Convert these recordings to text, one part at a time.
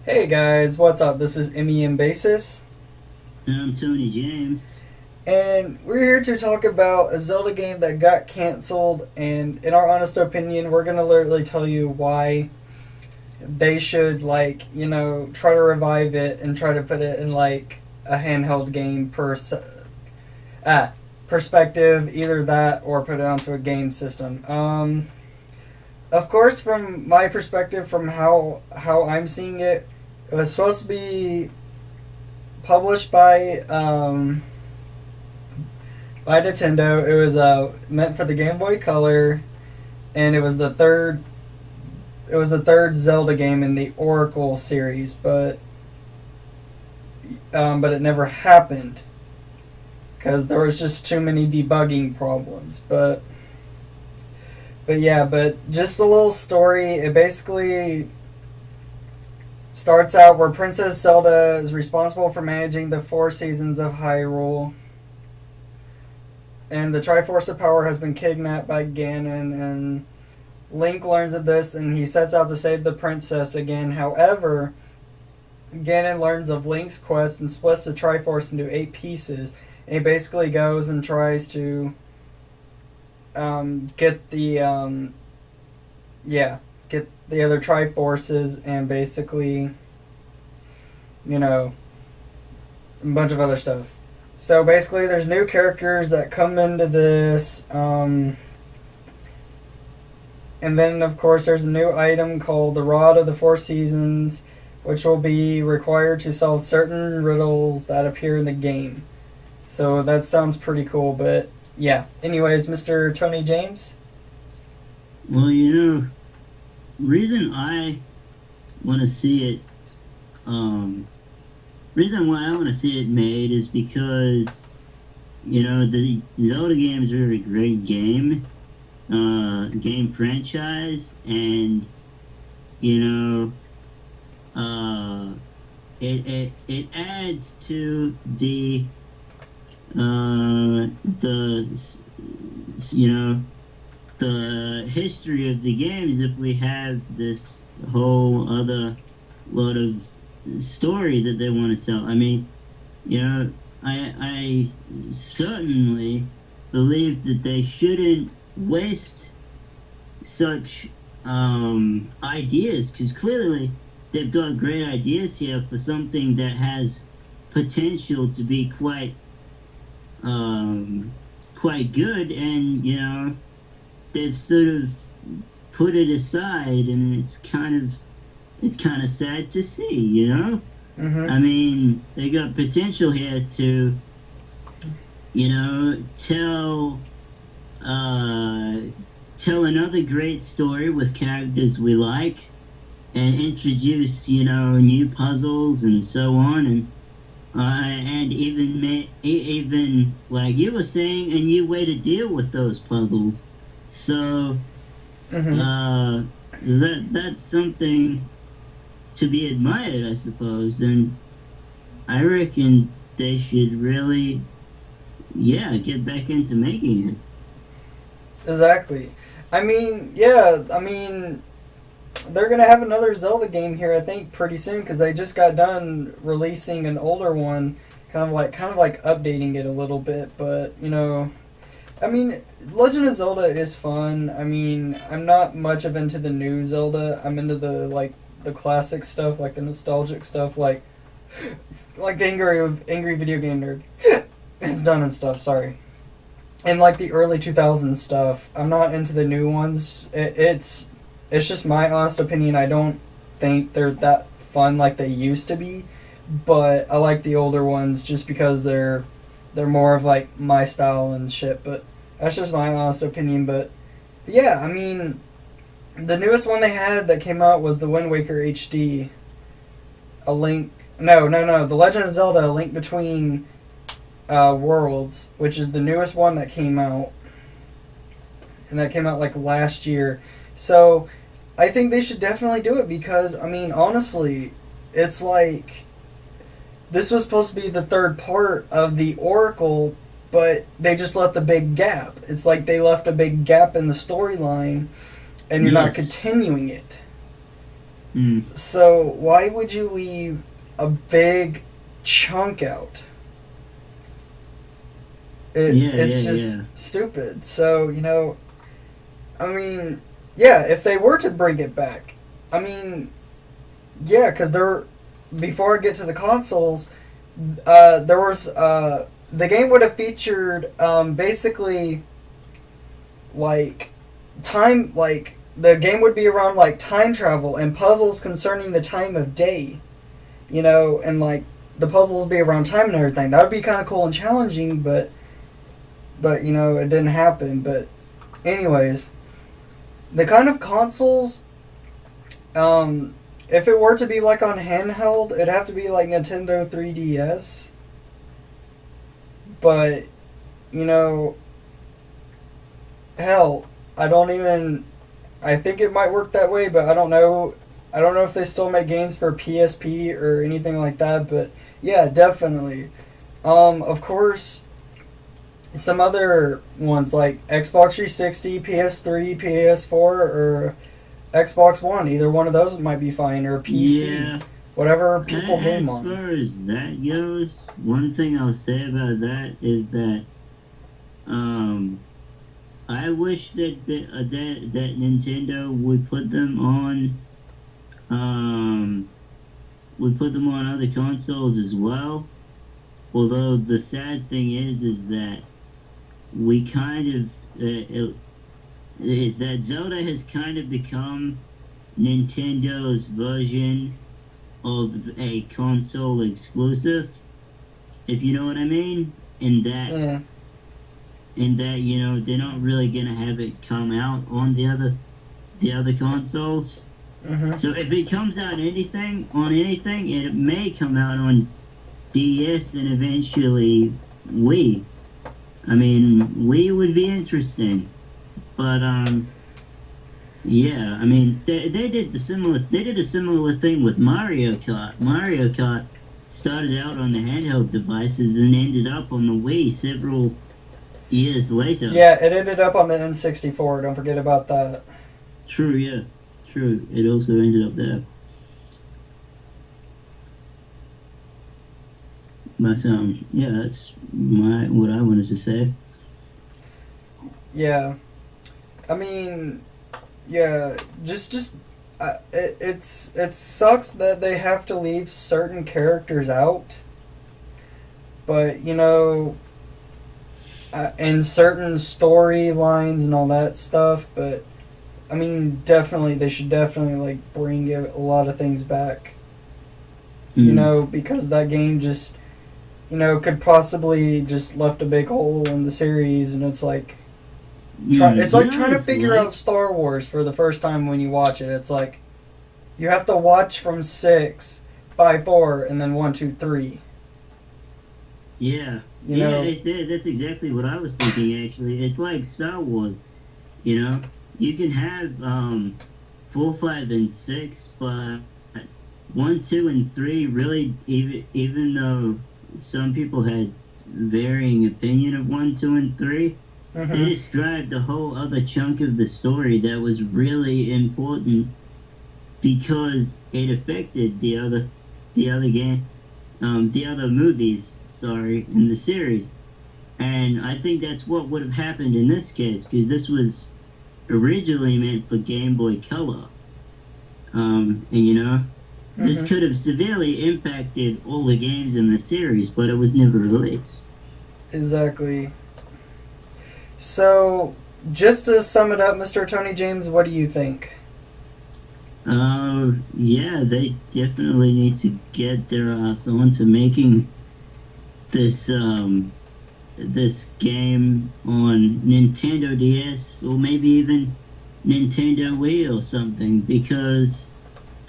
Hey guys, what's up? This is MEM Basis, I'm Tony James. and we're here to talk about a Zelda game that got canceled. And in our honest opinion, we're gonna literally tell you why they should, try to revive it and try to put it in like a handheld game perspective, either that or put it onto a game system. Of course, from my perspective, from how I'm seeing it, it was supposed to be published by Nintendo. It was meant for the Game Boy Color, and it was the third. It was the third Zelda game in the Oracle series, but it never happened because there was just too many debugging problems. But just a little story. It basically starts out where Princess Zelda is responsible for managing the four seasons of Hyrule, and the Triforce of Power has been kidnapped by Ganon, and Link learns of this and he sets out to save the princess again. However, Ganon learns of Link's quest and splits the Triforce into 8 pieces, and he basically goes and tries to get get the other Triforces and basically, you know, a bunch of other stuff. So basically, there's new characters that come into this, and then of course there's a new item called the Rod of the Four Seasons, which will be required to solve certain riddles that appear in the game. So that sounds pretty cool, but yeah. Anyways, Mr. Tony James. Well, reason I want to see it, um, reason why I want to see it made is because, the Zelda games are a great game franchise, and, you know, it adds to the you know the history of the games if we have this whole other lot of story that they want to tell. I mean, I certainly believe that they shouldn't waste such ideas, because clearly they've got great ideas here for something that has potential to be quite good, and they've sort of put it aside, and it's kind of sad to see. Mm-hmm. I mean, they got potential here to tell tell another great story with characters we like, and introduce new puzzles and so on, and even like you were saying, a new way to deal with those puzzles. So Mm-hmm. that's something to be admired, I suppose. And I reckon they should really, yeah, get back into making it. Exactly. I mean, yeah. I mean, they're gonna have another Zelda game here, I think, pretty soon because they just got done releasing an older one, kind of like updating it a little bit. But I mean, Legend of Zelda is fun. I mean, I'm not much of into the new Zelda. I'm into the classic stuff, like the nostalgic stuff, like the angry video game nerd is done and stuff. Sorry, and like the early 2000s stuff. I'm not into the new ones. It's just my honest opinion. I don't think they're that fun like they used to be, but I like the older ones just because they're more of like my style and shit. But that's just my honest opinion. But yeah, I mean, the newest one they had that came out was the Wind Waker HD. A link. No, no, no. The Legend of Zelda: A Link Between Worlds, which is the newest one that came out, and that came out like last year. So I think they should definitely do it because I mean, honestly, it's like this was supposed to be the third part of the Oracle, but they just left a big gap. It's like they left a big gap in the storyline, and you're not Yes. continuing it. Mm. So why would you leave a big chunk out? Yeah, yeah, It's just yeah. stupid. So, I mean, yeah, if they were to bring it back, I mean, yeah, because before I get to the consoles, there was, the game would have featured, basically, like, the game would be around, like, time travel and puzzles concerning the time of day, and, like, the puzzles be around time and everything. That would be kind of cool and challenging, but it didn't happen. But anyways, the kind of consoles, if it were to be like on handheld, it'd have to be like Nintendo 3DS. But you know, hell, I think it might work that way, but I don't know. I don't know if they still make games for PSP or anything like that. But yeah, definitely. Of course, some other ones like Xbox 360, PS3, PS4, or Xbox One. Either one of those might be fine, or PC. Yeah. Whatever people game As on. far as that goes, one thing I'll say about that is that um, I wish that Nintendo um, would put them on other consoles as well. Although the sad thing is that we kind of is that Zelda has kind of become Nintendo's version of a console exclusive, if you know what I mean. Yeah. In that they're not really gonna have it come out on the other consoles. Mm-hmm. So if it comes out on anything, it may come out on DS and eventually Wii. I mean, Wii would be interesting, but yeah, I mean, they did a similar thing with Mario Kart. Mario Kart started out on the handheld devices and ended up on the Wii several years later. Yeah, it ended up on the N64. Don't forget about that. True, yeah, true. It also ended up there. But yeah, that's what I wanted to say. Yeah, I mean, yeah, just it sucks that they have to leave certain characters out, but and certain storylines and all that stuff. But I mean, definitely they should definitely like bring a lot of things back. Because that game just could possibly just left a big hole in the series, and it's like. It's like trying to figure out Star Wars for the first time when you watch it. It's like you have to watch from 6, 5, 4, and then 1, 2, 3. Yeah, that's exactly what I was thinking. Actually, it's like Star Wars. You can have 4, 5, and 6, but 1, 2, and 3 really, even though some people had varying opinion of 1, 2, and 3. Mm-hmm. They described a whole other chunk of the story that was really important because it affected the other movies, in the series. And I think that's what would have happened in this case, because this was originally meant for Game Boy Color. And this Mm-hmm. could have severely impacted all the games in the series, but it was never released. Exactly. So, just to sum it up, Mr. Tony James, what do you think? Yeah, they definitely need to get their ass on to making this this game on Nintendo DS or maybe even Nintendo Wii or something, because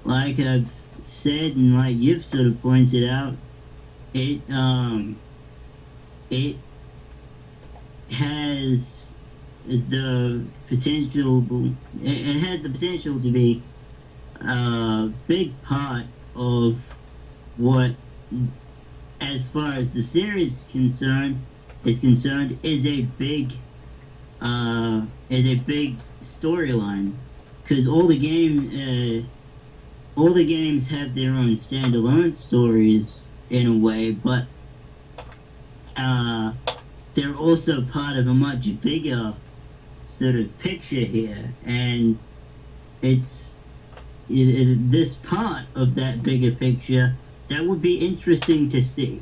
like I've said and like you've sort of pointed out, it has the potential. It has the potential to be a big part of what, as far as the series is concerned, is a big storyline, because all the game all the games have their own standalone stories in a way, but they're also part of a much bigger sort of picture here, and it's this part of that bigger picture that would be interesting to see.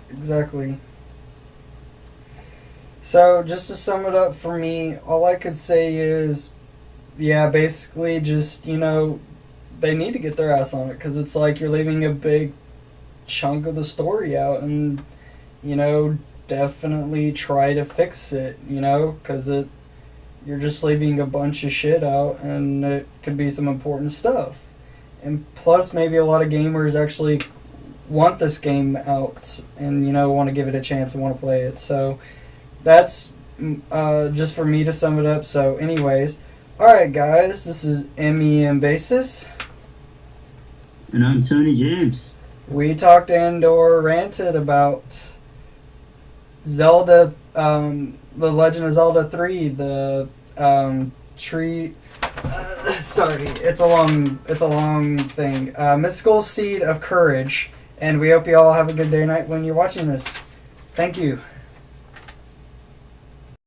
Exactly. So, just to sum it up for me, all I could say is, yeah, basically just, they need to get their ass on it because it's like you're leaving a big chunk of the story out and, definitely try to fix it, because you're just leaving a bunch of shit out and it could be some important stuff. And plus, maybe a lot of gamers actually want this game out and, want to give it a chance and want to play it. So, that's just for me to sum it up. So, anyways, alright, guys, this is MEM Basis. And I'm Tony James. We talked and/or ranted about Zelda, The Legend of Zelda 3, the tree. Sorry, it's a long thing. Mystical Seed of Courage, and we hope you all have a good day or night when you're watching this. Thank you.